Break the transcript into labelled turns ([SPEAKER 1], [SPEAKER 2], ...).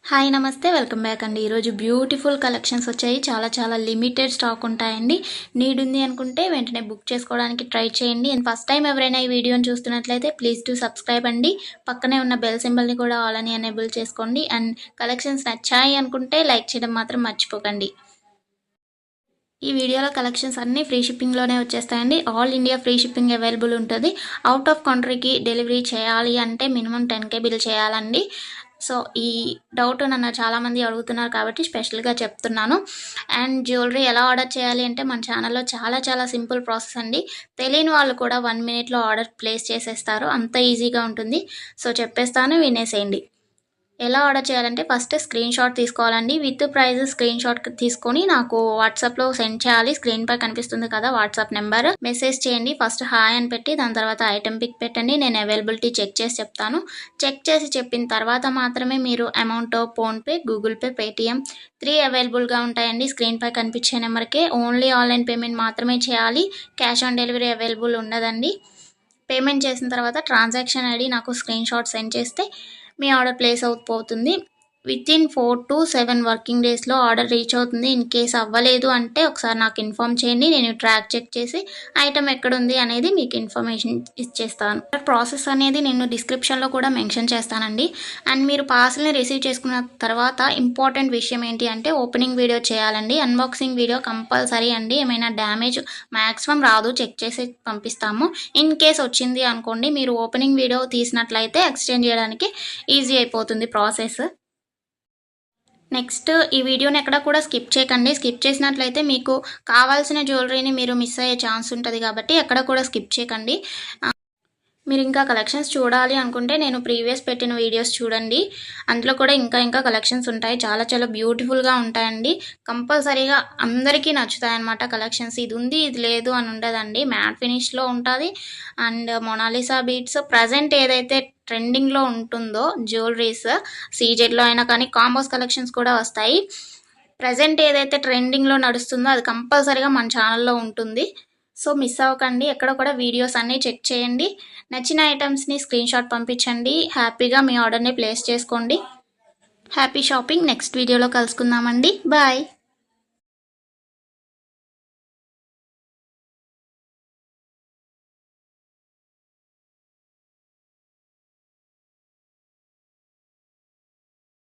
[SPEAKER 1] Hi నమస్తే welcome back అండి. ఈరోజు బ్యూటిఫుల్ కలెక్షన్స్ వచ్చాయి. చాలా లిమిటెడ్ స్టాక్ ఉంటాయండి. నీడ్ ఉంది అనుకుంటే వెంటనే బుక్ చేసుకోవడానికి ట్రై చేయండి. అండ్ ఫస్ట్ టైం ఎవరైనా ఈ వీడియోని చూస్తున్నట్లయితే ప్లీజ్ టు సబ్స్క్రైబ్ అండి. పక్కనే ఉన్న బెల్ సింబల్ని కూడా ఆల్ అని ఎనేబుల్ చేసుకోండి. అండ్ కలెక్షన్స్ నచ్చాయి అనుకుంటే లైక్ చేయడం మాత్రం మర్చిపోకండి. ఈ వీడియోలో కలెక్షన్స్ అన్నీ ఫ్రీ షిప్పింగ్లోనే వచ్చేస్తాయండి. All India free shipping available ఉంటుంది. అవుట్ ఆఫ్ కంట్రీకి డెలివరీ చేయాలి అంటే మినిమం 10K బిల్ చేయాలండి. సో ఈ డౌట్ నన్ను చాలామంది అడుగుతున్నారు కాబట్టి స్పెషల్గా చెప్తున్నాను. అండ్ జ్యువెలరీ ఎలా ఆర్డర్ చేయాలి అంటే మన ఛానల్లో చాలా సింపుల్ ప్రాసెస్ అండి. తెలియని వాళ్ళు కూడా 1 మినిట్లో ఆర్డర్ ప్లేస్ చేసేస్తారు. అంత ఈజీగా ఉంటుంది. సో చెప్పేస్తాను, వినేసేయండి. ఎలా ఆర్డర్ చేయాలంటే ఫస్ట్ స్క్రీన్ షాట్ తీసుకోవాలండి. విత్ ప్రైస్ స్క్రీన్ షాట్ తీసుకొని నాకు వాట్సాప్లో సెండ్ చేయాలి. స్క్రీన్ పై కనిపిస్తుంది కదా వాట్సాప్ నెంబర్, మెసేజ్ చేయండి. ఫస్ట్ హాయ్ అని పెట్టి దాని తర్వాత ఐటెం పిక్ పెట్టండి. నేను అవైలబిలిటీ చెక్ చేసి చెప్తాను. చెక్ చేసి చెప్పిన తర్వాత మాత్రమే మీరు amount PhonePe, Google pay, Paytm 3 అవైలబుల్గా ఉంటాయండి. స్క్రీన్ పై కనిపించే నెంబర్కే ఓన్లీ ఆన్లైన్ పేమెంట్ మాత్రమే చేయాలి. క్యాష్ ఆన్ డెలివరీ అవైలబుల్ ఉండదండి. పేమెంట్ చేసిన తర్వాత ట్రాన్సాక్షన్ ఐడి నాకు స్క్రీన్ షాట్ సెండ్ చేస్తే మీ ఆర్డర్ ప్లేస్ అవుతుంది. వితిన్ 4 to 7 వర్కింగ్ డేస్లో ఆర్డర్ రీచ్ అవుతుంది. ఇన్ కేస్ అవ్వలేదు అంటే ఒకసారి నాకు ఇన్ఫామ్ చేయండి. నేను ట్రాక్ చెక్ చేసి ఐటమ్ ఎక్కడుంది అనేది మీకు ఇన్ఫర్మేషన్ ఇచ్చేస్తాను. ప్రాసెస్ అనేది నేను డిస్క్రిప్షన్లో కూడా మెన్షన్ చేస్తానండి. అండ్ మీరు పార్సల్ని రిసీవ్ చేసుకున్న తర్వాత ఇంపార్టెంట్ విషయం ఏంటి అంటే ఓపెనింగ్ వీడియో చేయాలండి. అన్బాక్సింగ్ వీడియో కంపల్సరీ అండి. ఏమైనా డ్యామేజ్ మ్యాక్సిమం రాదు, చెక్ చేసి పంపిస్తాము. ఇన్ కేస్ వచ్చింది అనుకోండి, మీరు ఓపెనింగ్ వీడియో తీసినట్లయితే ఎక్స్చేంజ్ చేయడానికి ఈజీ అయిపోతుంది ప్రాసెస్. నెక్స్ట్ ఈ వీడియోని ఎక్కడ కూడా స్కిప్ చేయకండి. స్కిప్ చేసినట్లయితే మీకు కావాల్సిన జ్యువెలరీని మీరు మిస్ అయ్యే ఛాన్స్ ఉంటుంది కాబట్టి ఎక్కడ కూడా స్కిప్ చేయకండి. మీరు ఇంకా కలెక్షన్స్ చూడాలి అనుకుంటే నేను ప్రీవియస్ పెట్టిన వీడియోస్ చూడండి. అందులో కూడా ఇంకా కలెక్షన్స్ ఉంటాయి. చాలా బ్యూటిఫుల్గా ఉంటాయండి. కంపల్సరీగా అందరికీ నచ్చుతాయి అన్నమాట కలెక్షన్స్. ఇది ఉంది ఇది లేదు అని ఉండదండి. మ్యాట్ ఫినిష్లో ఉంటుంది. అండ్ మొనాలిసా బీట్స్ ప్రజెంట్ ఏదైతే ట్రెండింగ్లో ఉంటుందో జ్యువెలరీస్ సీజెడ్లో అయినా కానీ కాంబోస్ కలెక్షన్స్ కూడా వస్తాయి. ప్రజెంట్ ఏదైతే ట్రెండింగ్లో నడుస్తుందో అది కంపల్సరీగా మన ఛానల్లో ఉంటుంది. సో మిస్ అవ్వకండి. ఎక్కడ కూడా వీడియోస్ అన్నీ చెక్ చేయండి. నచ్చిన ఐటమ్స్ని స్క్రీన్ షాట్ పంపించండి. హ్యాపీగా మీ ఆర్డర్ని ప్లేస్ చేసుకోండి. Happy shopping. నెక్స్ట్ వీడియోలో కలుసుకుందామండి. బాయ్.